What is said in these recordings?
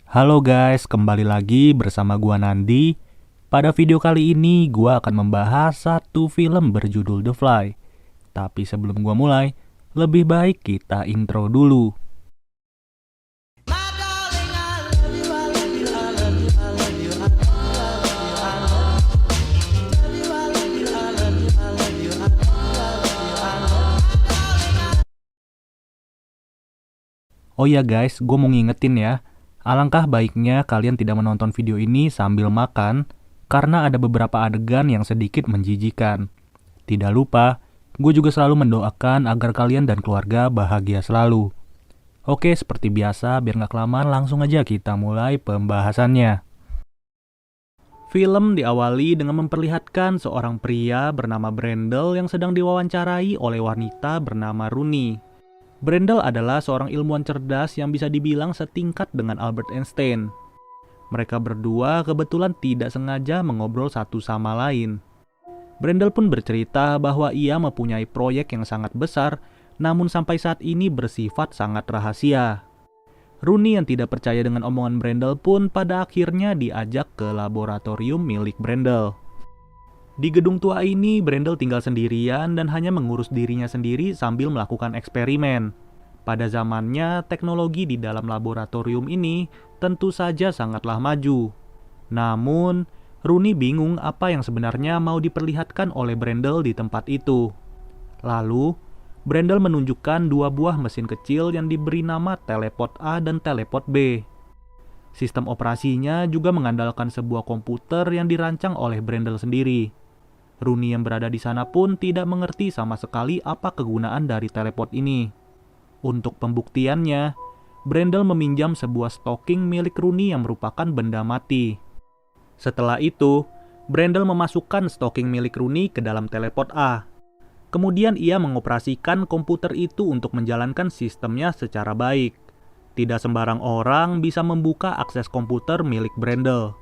Halo guys, kembali lagi bersama gua Nandi. Pada video kali ini gua akan membahas satu film berjudul The Fly. Tapi sebelum gua mulai, lebih baik kita intro dulu. Oh ya guys, gue mau ngingetin ya, alangkah baiknya kalian tidak menonton video ini sambil makan, karena ada beberapa adegan yang sedikit menjijikan. Tidak lupa, gue juga selalu mendoakan agar kalian dan keluarga bahagia selalu. Oke, seperti biasa, biar nggak kelamaan, langsung aja kita mulai pembahasannya. Film diawali dengan memperlihatkan seorang pria bernama Brendel yang sedang diwawancarai oleh wanita bernama Rooney. Brendel adalah seorang ilmuwan cerdas yang bisa dibilang setingkat dengan Albert Einstein. Mereka berdua kebetulan tidak sengaja mengobrol satu sama lain. Brendel pun bercerita bahwa ia mempunyai proyek yang sangat besar, namun sampai saat ini bersifat sangat rahasia. Rooney yang tidak percaya dengan omongan Brendel pun pada akhirnya diajak ke laboratorium milik Brendel. Di gedung tua ini, Brendel tinggal sendirian dan hanya mengurus dirinya sendiri sambil melakukan eksperimen. Pada zamannya, teknologi di dalam laboratorium ini tentu saja sangatlah maju. Namun, Rooney bingung apa yang sebenarnya mau diperlihatkan oleh Brendel di tempat itu. Lalu, Brendel menunjukkan dua buah mesin kecil yang diberi nama teleport A dan teleport B. Sistem operasinya juga mengandalkan sebuah komputer yang dirancang oleh Brendel sendiri. Rooney yang berada di sana pun tidak mengerti sama sekali apa kegunaan dari teleport ini. Untuk pembuktiannya, Brendel meminjam sebuah stocking milik Rooney yang merupakan benda mati. Setelah itu, Brendel memasukkan stocking milik Rooney ke dalam teleport A. Kemudian ia mengoperasikan komputer itu untuk menjalankan sistemnya secara baik. Tidak sembarang orang bisa membuka akses komputer milik Brendel,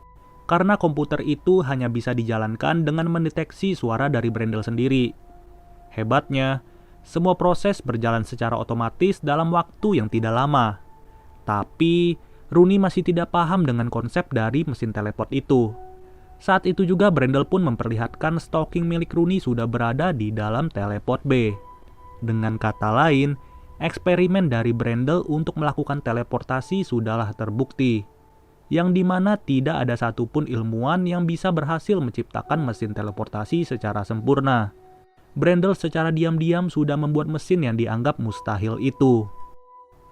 karena komputer itu hanya bisa dijalankan dengan mendeteksi suara dari Brendel sendiri. Hebatnya, semua proses berjalan secara otomatis dalam waktu yang tidak lama. Tapi, Rooney masih tidak paham dengan konsep dari mesin teleport itu. Saat itu juga Brendel pun memperlihatkan stocking milik Rooney sudah berada di dalam teleport B. Dengan kata lain, eksperimen dari Brendel untuk melakukan teleportasi sudahlah terbukti, yang dimana tidak ada satupun ilmuwan yang bisa berhasil menciptakan mesin teleportasi secara sempurna. Brendel secara diam-diam sudah membuat mesin yang dianggap mustahil itu.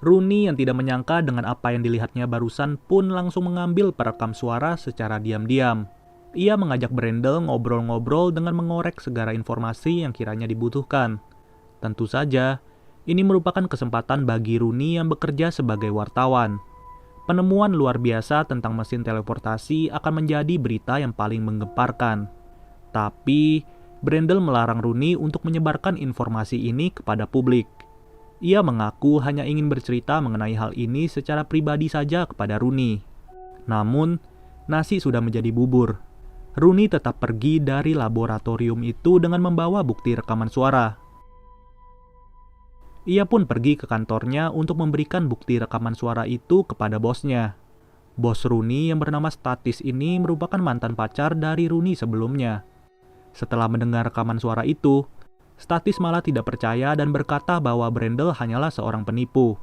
Rooney yang tidak menyangka dengan apa yang dilihatnya barusan pun langsung mengambil perekam suara secara diam-diam. Ia mengajak Brendel ngobrol-ngobrol dengan mengorek segala informasi yang kiranya dibutuhkan. Tentu saja, ini merupakan kesempatan bagi Rooney yang bekerja sebagai wartawan. Penemuan luar biasa tentang mesin teleportasi akan menjadi berita yang paling menggemparkan. Tapi, Brendel melarang Rooney untuk menyebarkan informasi ini kepada publik. Ia mengaku hanya ingin bercerita mengenai hal ini secara pribadi saja kepada Rooney. Namun, nasi sudah menjadi bubur. Rooney tetap pergi dari laboratorium itu dengan membawa bukti rekaman suara. Ia pun pergi ke kantornya untuk memberikan bukti rekaman suara itu kepada bosnya. Bos Rooney yang bernama Statis ini merupakan mantan pacar dari Rooney sebelumnya. Setelah mendengar rekaman suara itu, Statis malah tidak percaya dan berkata bahwa Brendel hanyalah seorang penipu.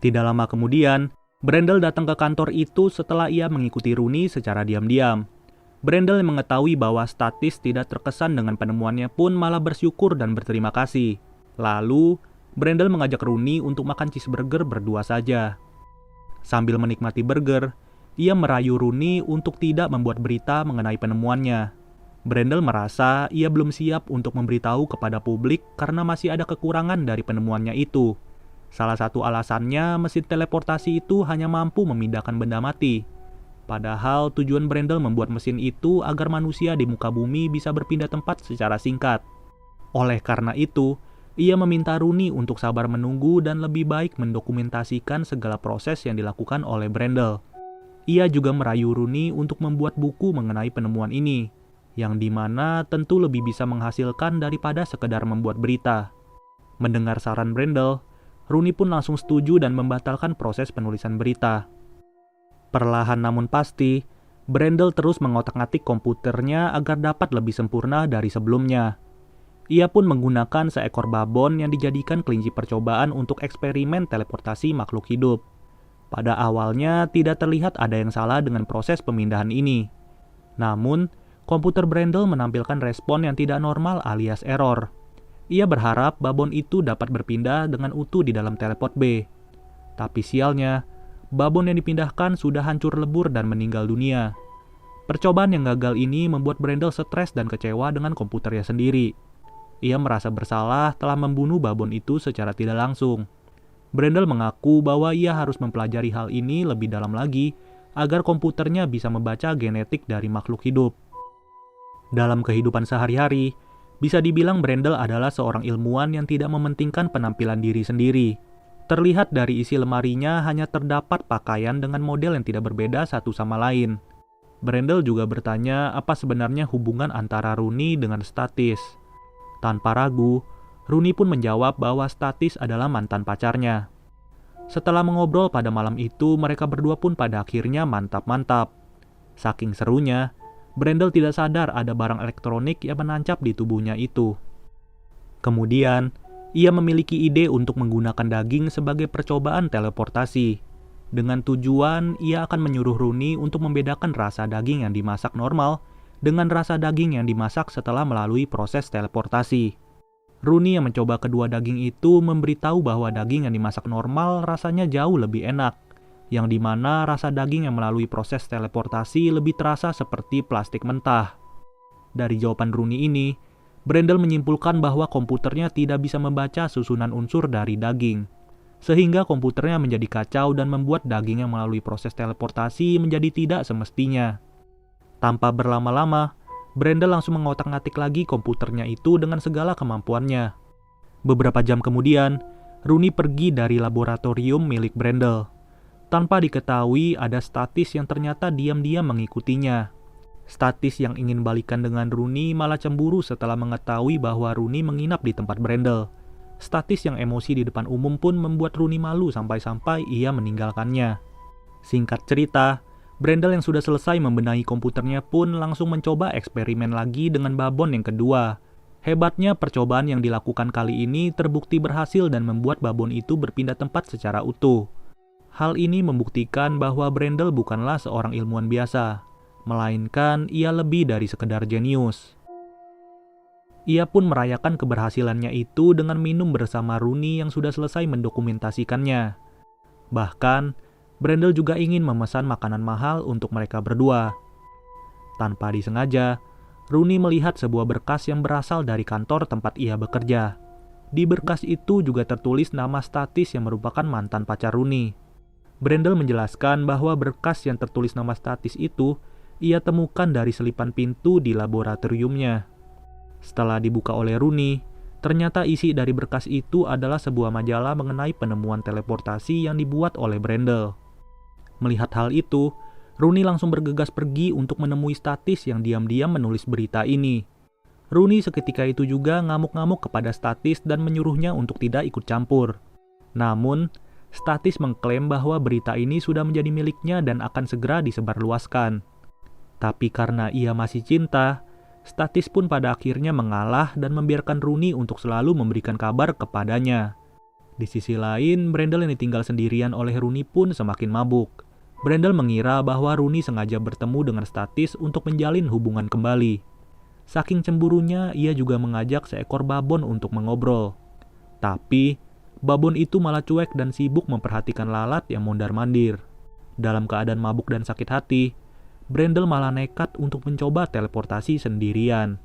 Tidak lama kemudian, Brendel datang ke kantor itu setelah ia mengikuti Rooney secara diam-diam. Brendel yang mengetahui bahwa Statis tidak terkesan dengan penemuannya pun malah bersyukur dan berterima kasih. Lalu, Brendel mengajak Rooney untuk makan cheeseburger berdua saja. Sambil menikmati burger, ia merayu Rooney untuk tidak membuat berita mengenai penemuannya. Brendel merasa ia belum siap untuk memberitahu kepada publik karena masih ada kekurangan dari penemuannya itu. Salah satu alasannya, mesin teleportasi itu hanya mampu memindahkan benda mati. Padahal tujuan Brendel membuat mesin itu agar manusia di muka bumi bisa berpindah tempat secara singkat. Oleh karena itu, ia meminta Rooney untuk sabar menunggu dan lebih baik mendokumentasikan segala proses yang dilakukan oleh Brendel. Ia juga merayu Rooney untuk membuat buku mengenai penemuan ini, yang dimana tentu lebih bisa menghasilkan daripada sekedar membuat berita. Mendengar saran Brendel, Rooney pun langsung setuju dan membatalkan proses penulisan berita. Perlahan namun pasti, Brendel terus mengotak-atik komputernya agar dapat lebih sempurna dari sebelumnya. Ia pun menggunakan seekor babon yang dijadikan kelinci percobaan untuk eksperimen teleportasi makhluk hidup. Pada awalnya tidak terlihat ada yang salah dengan proses pemindahan ini. Namun, komputer Brendel menampilkan respon yang tidak normal alias error. Ia berharap babon itu dapat berpindah dengan utuh di dalam teleport B. Tapi sialnya, babon yang dipindahkan sudah hancur lebur dan meninggal dunia. Percobaan yang gagal ini membuat Brendel stres dan kecewa dengan komputernya sendiri. Ia merasa bersalah telah membunuh babon itu secara tidak langsung. Brendel mengaku bahwa ia harus mempelajari hal ini lebih dalam lagi agar komputernya bisa membaca genetik dari makhluk hidup. Dalam kehidupan sehari-hari, bisa dibilang Brendel adalah seorang ilmuwan yang tidak mementingkan penampilan diri sendiri. Terlihat dari isi lemarinya hanya terdapat pakaian dengan model yang tidak berbeda satu sama lain. Brendel juga bertanya apa sebenarnya hubungan antara Rooney dengan Statis. Tanpa ragu, Rooney pun menjawab bahwa Statis adalah mantan pacarnya. Setelah mengobrol pada malam itu, mereka berdua pun pada akhirnya mantap-mantap. Saking serunya, Brendel tidak sadar ada barang elektronik yang menancap di tubuhnya itu. Kemudian, ia memiliki ide untuk menggunakan daging sebagai percobaan teleportasi. Dengan tujuan, ia akan menyuruh Rooney untuk membedakan rasa daging yang dimasak normal dengan rasa daging yang dimasak setelah melalui proses teleportasi. Rooney yang mencoba kedua daging itu memberitahu bahwa daging yang dimasak normal rasanya jauh lebih enak, yang dimana rasa daging yang melalui proses teleportasi lebih terasa seperti plastik mentah. Dari jawaban Rooney ini, Brendel menyimpulkan bahwa komputernya tidak bisa membaca susunan unsur dari daging, sehingga komputernya menjadi kacau dan membuat daging yang melalui proses teleportasi menjadi tidak semestinya. Tanpa berlama-lama, Brendel langsung mengotak-atik lagi komputernya itu dengan segala kemampuannya. Beberapa jam kemudian, Rooney pergi dari laboratorium milik Brendel. Tanpa diketahui ada Statis yang ternyata diam-diam mengikutinya. Statis yang ingin balikan dengan Rooney malah cemburu setelah mengetahui bahwa Rooney menginap di tempat Brendel. Statis yang emosi di depan umum pun membuat Rooney malu sampai-sampai ia meninggalkannya. Singkat cerita, Brendel yang sudah selesai membenahi komputernya pun langsung mencoba eksperimen lagi dengan babon yang kedua. Hebatnya percobaan yang dilakukan kali ini terbukti berhasil dan membuat babon itu berpindah tempat secara utuh. Hal ini membuktikan bahwa Brendel bukanlah seorang ilmuwan biasa, melainkan ia lebih dari sekedar jenius. Ia pun merayakan keberhasilannya itu dengan minum bersama Rooney yang sudah selesai mendokumentasikannya. Bahkan, Brendel juga ingin memesan makanan mahal untuk mereka berdua. Tanpa disengaja, Rooney melihat sebuah berkas yang berasal dari kantor tempat ia bekerja. Di berkas itu juga tertulis nama Statis yang merupakan mantan pacar Rooney. Brendel menjelaskan bahwa berkas yang tertulis nama Statis itu ia temukan dari selipan pintu di laboratoriumnya. Setelah dibuka oleh Rooney, ternyata isi dari berkas itu adalah sebuah majalah mengenai penemuan teleportasi yang dibuat oleh Brendel. Melihat hal itu, Rooney langsung bergegas pergi untuk menemui Statis yang diam-diam menulis berita ini. Rooney seketika itu juga ngamuk-ngamuk kepada Statis dan menyuruhnya untuk tidak ikut campur. Namun, Statis mengklaim bahwa berita ini sudah menjadi miliknya dan akan segera disebarluaskan. Tapi karena ia masih cinta, Statis pun pada akhirnya mengalah dan membiarkan Rooney untuk selalu memberikan kabar kepadanya. Di sisi lain, Brendel yang ditinggal sendirian oleh Rooney pun semakin mabuk. Brendel mengira bahwa Rooney sengaja bertemu dengan Statis untuk menjalin hubungan kembali. Saking cemburunya, ia juga mengajak seekor babon untuk mengobrol. Tapi, babon itu malah cuek dan sibuk memperhatikan lalat yang mondar-mandir. Dalam keadaan mabuk dan sakit hati, Brendel malah nekat untuk mencoba teleportasi sendirian.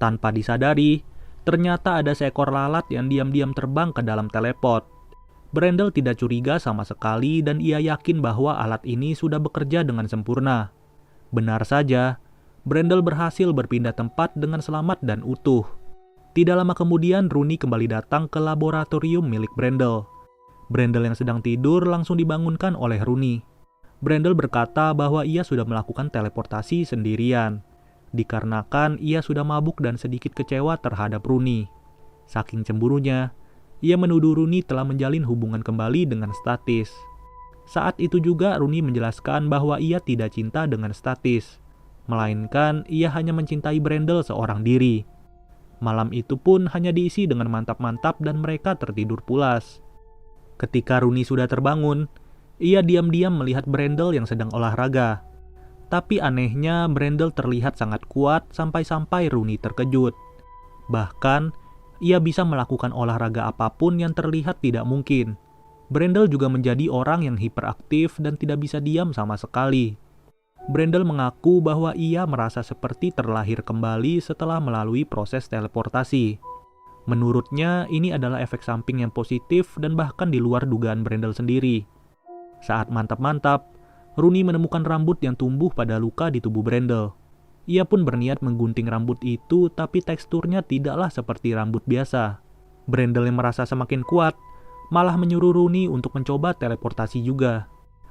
Tanpa disadari, ternyata ada seekor lalat yang diam-diam terbang ke dalam teleport. Brendel tidak curiga sama sekali dan ia yakin bahwa alat ini sudah bekerja dengan sempurna. Benar saja, Brendel berhasil berpindah tempat dengan selamat dan utuh. Tidak lama kemudian Rooney kembali datang ke laboratorium milik Brendel. Brendel yang sedang tidur langsung dibangunkan oleh Rooney. Brendel berkata bahwa ia sudah melakukan teleportasi sendirian, dikarenakan ia sudah mabuk dan sedikit kecewa terhadap Rooney. Saking cemburunya, ia menuduh Rooney telah menjalin hubungan kembali dengan Statis. Saat itu juga Rooney menjelaskan bahwa ia tidak cinta dengan statis, melainkan ia hanya mencintai Brendel seorang diri. Malam itu pun hanya diisi dengan mantap-mantap dan mereka tertidur pulas. Ketika Rooney sudah terbangun, ia diam-diam melihat Brendel yang sedang olahraga. Tapi anehnya Brendel terlihat sangat kuat sampai-sampai Rooney terkejut. Bahkan, ia bisa melakukan olahraga apapun yang terlihat tidak mungkin. Brendel juga menjadi orang yang hiperaktif dan tidak bisa diam sama sekali. Brendel mengaku bahwa ia merasa seperti terlahir kembali setelah melalui proses teleportasi. Menurutnya, ini adalah efek samping yang positif dan bahkan di luar dugaan Brendel sendiri. Saat mantap-mantap, Rooney menemukan rambut yang tumbuh pada luka di tubuh Brendel. Ia pun berniat menggunting rambut itu, tapi teksturnya tidaklah seperti rambut biasa. Brendel yang merasa semakin kuat, malah menyuruh Rooney untuk mencoba teleportasi juga.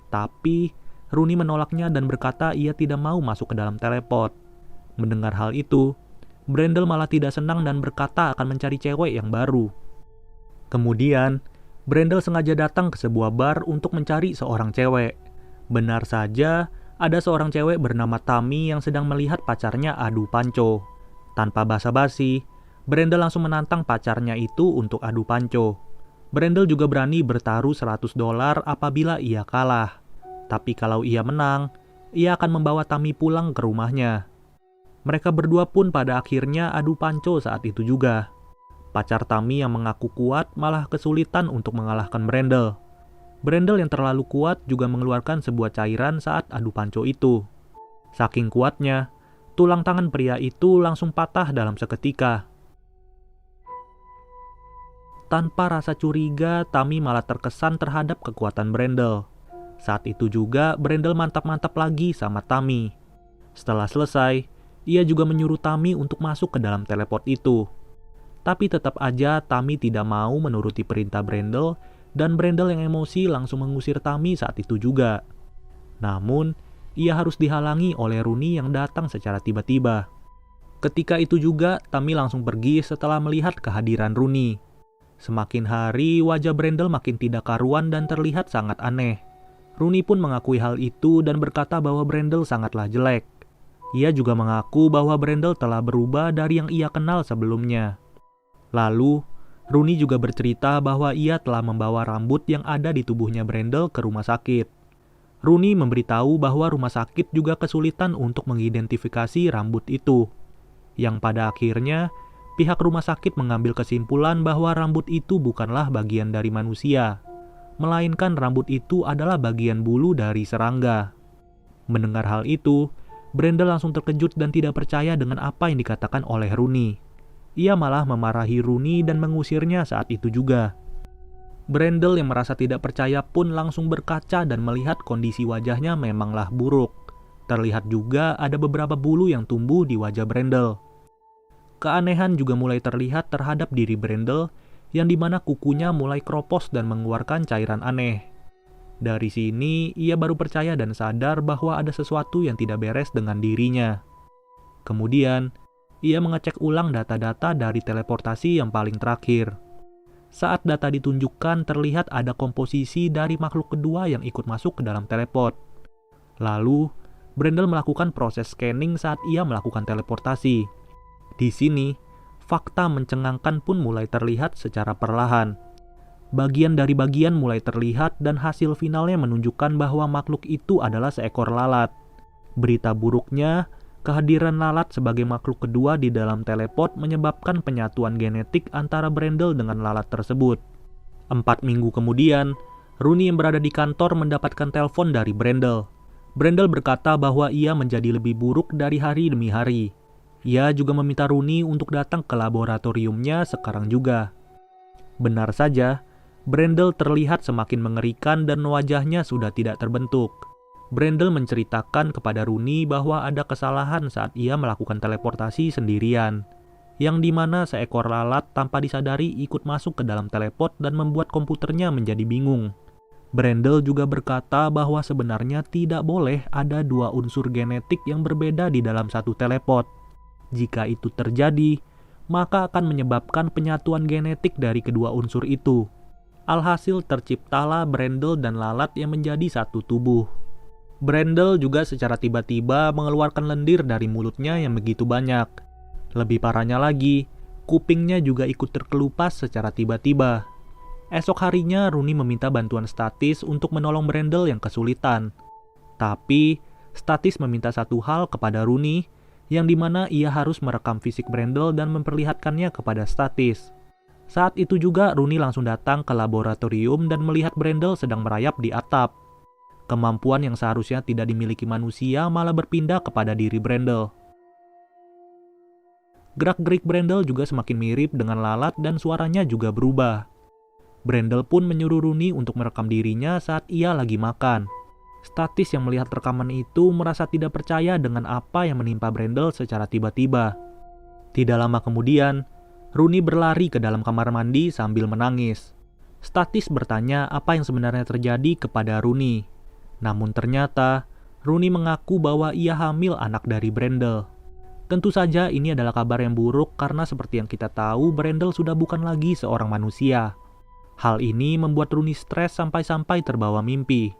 Tapi, Rooney menolaknya dan berkata ia tidak mau masuk ke dalam teleport. Mendengar hal itu, Brendel malah tidak senang dan berkata akan mencari cewek yang baru. Kemudian, Brendel sengaja datang ke sebuah bar untuk mencari seorang cewek. Benar saja, ada seorang cewek bernama Tammy yang sedang melihat pacarnya adu panco. Tanpa basa-basi, Brendel langsung menantang pacarnya itu untuk adu panco. Brendel juga berani bertaruh $100 apabila ia kalah. Tapi kalau ia menang, ia akan membawa Tammy pulang ke rumahnya. Mereka berdua pun pada akhirnya adu panco saat itu juga. Pacar Tammy yang mengaku kuat malah kesulitan untuk mengalahkan Brendel. Brendel yang terlalu kuat juga mengeluarkan sebuah cairan saat adu panco itu. Saking kuatnya, tulang tangan pria itu langsung patah dalam seketika. Tanpa rasa curiga, Tammy malah terkesan terhadap kekuatan Brendel. Saat itu juga, Brendel mantap-mantap lagi sama Tammy. Setelah selesai, ia juga menyuruh Tammy untuk masuk ke dalam teleport itu. Tapi tetap aja Tammy tidak mau menuruti perintah Brendel, dan Brendel yang emosi langsung mengusir Tammy saat itu juga. Namun, ia harus dihalangi oleh Rooney yang datang secara tiba-tiba. Ketika itu juga, Tammy langsung pergi setelah melihat kehadiran Rooney. Semakin hari, wajah Brendel makin tidak karuan dan terlihat sangat aneh. Rooney pun mengakui hal itu dan berkata bahwa Brendel sangatlah jelek. Ia juga mengaku bahwa Brendel telah berubah dari yang ia kenal sebelumnya. Lalu, Rooney juga bercerita bahwa ia telah membawa rambut yang ada di tubuhnya Brendel ke rumah sakit. Rooney memberitahu bahwa rumah sakit juga kesulitan untuk mengidentifikasi rambut itu. Yang pada akhirnya, pihak rumah sakit mengambil kesimpulan bahwa rambut itu bukanlah bagian dari manusia, melainkan rambut itu adalah bagian bulu dari serangga. Mendengar hal itu, Brendel langsung terkejut dan tidak percaya dengan apa yang dikatakan oleh Rooney. Ia malah memarahi Rooney dan mengusirnya saat itu juga. Brendel yang merasa tidak percaya pun langsung berkaca dan melihat kondisi wajahnya memanglah buruk. Terlihat juga ada beberapa bulu yang tumbuh di wajah Brendel. Keanehan juga mulai terlihat terhadap diri Brendel, yang dimana kukunya mulai kropos dan mengeluarkan cairan aneh. Dari sini, ia baru percaya dan sadar bahwa ada sesuatu yang tidak beres dengan dirinya. Kemudian, ia mengecek ulang data-data dari teleportasi yang paling terakhir. Saat data ditunjukkan, terlihat ada komposisi dari makhluk kedua yang ikut masuk ke dalam teleport. Lalu, Brendel melakukan proses scanning saat ia melakukan teleportasi. Di sini, fakta mencengangkan pun mulai terlihat secara perlahan. Bagian dari bagian mulai terlihat dan hasil finalnya menunjukkan bahwa makhluk itu adalah seekor lalat. Berita buruknya, kehadiran lalat sebagai makhluk kedua di dalam teleport menyebabkan penyatuan genetik antara Brendel dengan lalat tersebut. 4 minggu kemudian, Rooney yang berada di kantor mendapatkan telepon dari Brendel. Brendel berkata bahwa ia menjadi lebih buruk dari hari demi hari. Ia juga meminta Rooney untuk datang ke laboratoriumnya sekarang juga. Benar saja, Brendel terlihat semakin mengerikan dan wajahnya sudah tidak terbentuk. Brendel menceritakan kepada Rooney bahwa ada kesalahan saat ia melakukan teleportasi sendirian, yang dimana seekor lalat tanpa disadari ikut masuk ke dalam teleport dan membuat komputernya menjadi bingung. Brendel juga berkata bahwa sebenarnya tidak boleh ada 2 unsur genetik yang berbeda di dalam satu teleport. Jika itu terjadi, maka akan menyebabkan penyatuan genetik dari kedua unsur itu. Alhasil terciptalah Brendel dan lalat yang menjadi satu tubuh. Brendel juga secara tiba-tiba mengeluarkan lendir dari mulutnya yang begitu banyak. Lebih parahnya lagi, kupingnya juga ikut terkelupas secara tiba-tiba. Esok harinya Rooney meminta bantuan Statis untuk menolong Brendel yang kesulitan. Tapi, Statis meminta satu hal kepada Rooney, yang dimana ia harus merekam fisik Brendel dan memperlihatkannya kepada Statis. Saat itu juga Rooney langsung datang ke laboratorium dan melihat Brendel sedang merayap di atap. Kemampuan yang seharusnya tidak dimiliki manusia malah berpindah kepada diri Brendel. Gerak-gerik Brendel juga semakin mirip dengan lalat dan suaranya juga berubah. Brendel pun menyuruh Rooney untuk merekam dirinya saat ia lagi makan. Statis yang melihat rekaman itu merasa tidak percaya dengan apa yang menimpa Brendel secara tiba-tiba. Tidak lama kemudian, Rooney berlari ke dalam kamar mandi sambil menangis. Statis bertanya apa yang sebenarnya terjadi kepada Rooney. Namun ternyata, Rooney mengaku bahwa ia hamil anak dari Brendel. Tentu saja ini adalah kabar yang buruk karena seperti yang kita tahu, Brendel sudah bukan lagi seorang manusia. Hal ini membuat Rooney stres sampai-sampai terbawa mimpi.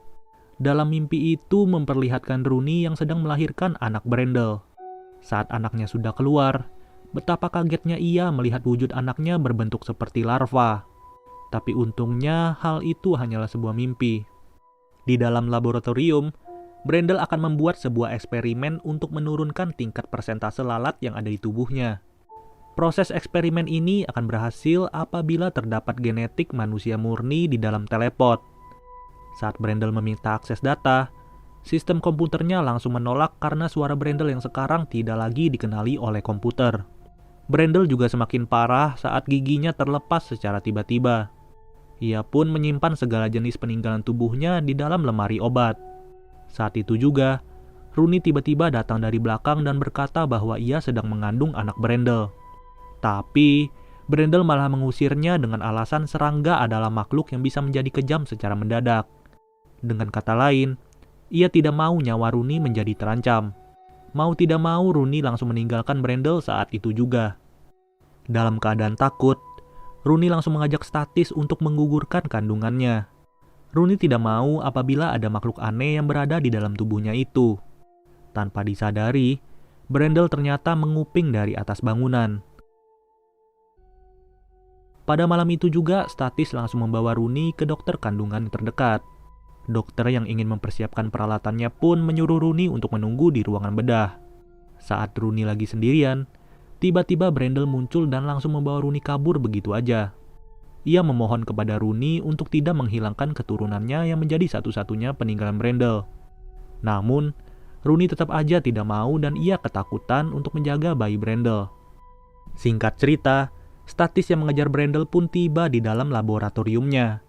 Dalam mimpi itu memperlihatkan Rooney yang sedang melahirkan anak Brendel. Saat anaknya sudah keluar, betapa kagetnya ia melihat wujud anaknya berbentuk seperti larva. Tapi untungnya hal itu hanyalah sebuah mimpi. Di dalam laboratorium, Brendel akan membuat sebuah eksperimen untuk menurunkan tingkat persentase lalat yang ada di tubuhnya. Proses eksperimen ini akan berhasil apabila terdapat genetik manusia murni di dalam teleport. Saat Brendel meminta akses data, sistem komputernya langsung menolak karena suara Brendel yang sekarang tidak lagi dikenali oleh komputer. Brendel juga semakin parah saat giginya terlepas secara tiba-tiba. Ia pun menyimpan segala jenis peninggalan tubuhnya di dalam lemari obat. Saat itu juga, Rooney tiba-tiba datang dari belakang dan berkata bahwa ia sedang mengandung anak Brendel. Tapi, Brendel malah mengusirnya dengan alasan serangga adalah makhluk yang bisa menjadi kejam secara mendadak. Dengan kata lain, ia tidak mau nyawa Rooney menjadi terancam. Mau tidak mau, Rooney langsung meninggalkan Brendel saat itu juga. Dalam keadaan takut, Rooney langsung mengajak Statis untuk menggugurkan kandungannya. Rooney tidak mau apabila ada makhluk aneh yang berada di dalam tubuhnya itu. Tanpa disadari, Brendel ternyata menguping dari atas bangunan. Pada malam itu juga, Statis langsung membawa Rooney ke dokter kandungan terdekat. Dokter yang ingin mempersiapkan peralatannya pun menyuruh Rooney untuk menunggu di ruangan bedah. Saat Rooney lagi sendirian, tiba-tiba Brendel muncul dan langsung membawa Rooney kabur begitu aja. Ia memohon kepada Rooney untuk tidak menghilangkan keturunannya yang menjadi satu-satunya peninggalan Brendel. Namun, Rooney tetap aja tidak mau dan ia ketakutan untuk menjaga bayi Brendel. Singkat cerita, Statis yang mengejar Brendel pun tiba di dalam laboratoriumnya.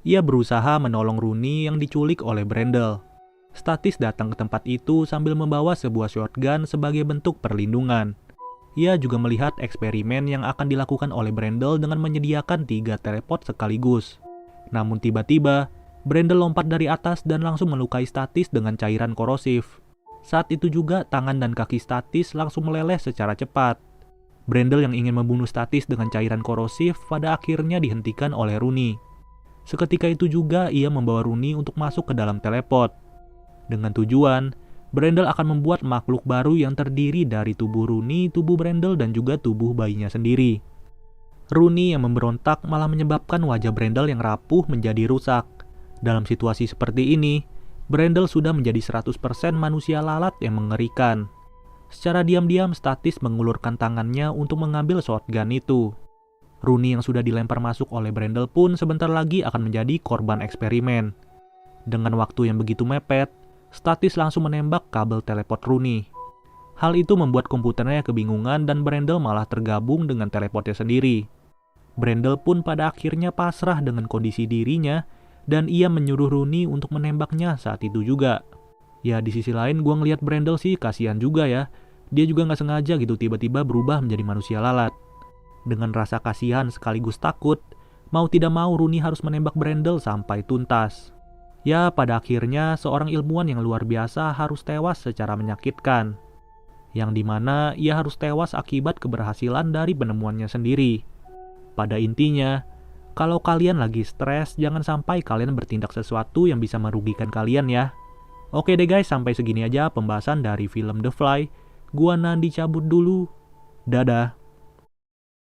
Ia berusaha menolong Rooney yang diculik oleh Brendel. Statis datang ke tempat itu sambil membawa sebuah shotgun sebagai bentuk perlindungan. Ia juga melihat eksperimen yang akan dilakukan oleh Brendel dengan menyediakan 3 teleport sekaligus. Namun tiba-tiba, Brendel lompat dari atas dan langsung melukai Statis dengan cairan korosif. Saat itu juga tangan dan kaki Statis langsung meleleh secara cepat. Brendel yang ingin membunuh Statis dengan cairan korosif pada akhirnya dihentikan oleh Rooney. Seketika itu juga ia membawa Rooney untuk masuk ke dalam teleport. Dengan tujuan, Brendel akan membuat makhluk baru yang terdiri dari tubuh Rooney, tubuh Brendel, dan juga tubuh bayinya sendiri. Rooney yang memberontak malah menyebabkan wajah Brendel yang rapuh menjadi rusak. Dalam situasi seperti ini, Brendel sudah menjadi 100% manusia lalat yang mengerikan. Secara diam-diam, Statis mengulurkan tangannya untuk mengambil shotgun itu. Rooney yang sudah dilempar masuk oleh Brendel pun sebentar lagi akan menjadi korban eksperimen. Dengan waktu yang begitu mepet, Statis langsung menembak kabel teleport Rooney. Hal itu membuat komputernya kebingungan dan Brendel malah tergabung dengan teleportnya sendiri. Brendel pun pada akhirnya pasrah dengan kondisi dirinya dan ia menyuruh Rooney untuk menembaknya saat itu juga. Ya di sisi lain gue ngeliat Brendel sih kasihan juga ya. Dia juga gak sengaja gitu tiba-tiba berubah menjadi manusia lalat. Dengan rasa kasihan sekaligus takut, mau tidak mau Rooney harus menembak Brendel sampai tuntas. Ya, pada akhirnya seorang ilmuwan yang luar biasa harus tewas secara menyakitkan. Yang dimana ia harus tewas akibat keberhasilan dari penemuannya sendiri. Pada intinya, Kalau kalian lagi stres, jangan sampai kalian bertindak sesuatu yang bisa merugikan kalian ya. Oke deh guys, sampai segini aja pembahasan dari film The Fly. Gua Nandi cabut dulu. Dadah.